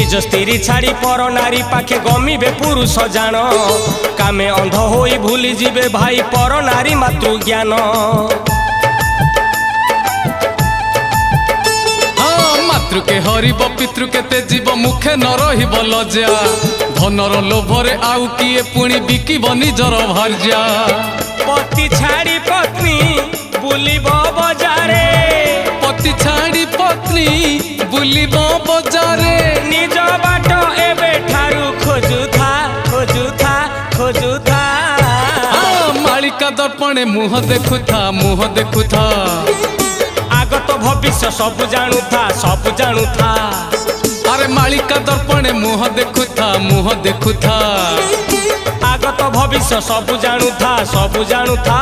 निज स्त्री छाड़ी पर नारी पाखे गमिबे पुरुष जान कामे अंध होई भूली जीवे भाई पर नारी मातृ ज्ञान। मातृ के हरिब पितृ के तेजीब मुखे न रहिब लज्जा धनर लोभरे आउ किए पुणी बिकिब निजर भार्या। पति छाड़ी पत्नी बुलिब बजारे पति छाड़ी पत्नी बुलिब बजारे निज बाट एबे ठारू खोजुथा खोजुथा खोजुथा। मालिका दर्पणे मुह देखुथा मुह देखुथा आगत भविष्य सब जानुथा सब जानुथा। अरे मालिका दर्पणे मुह देखुथा मुह देखुथा आगत भविष्य सब जानुथा सब जानुथा।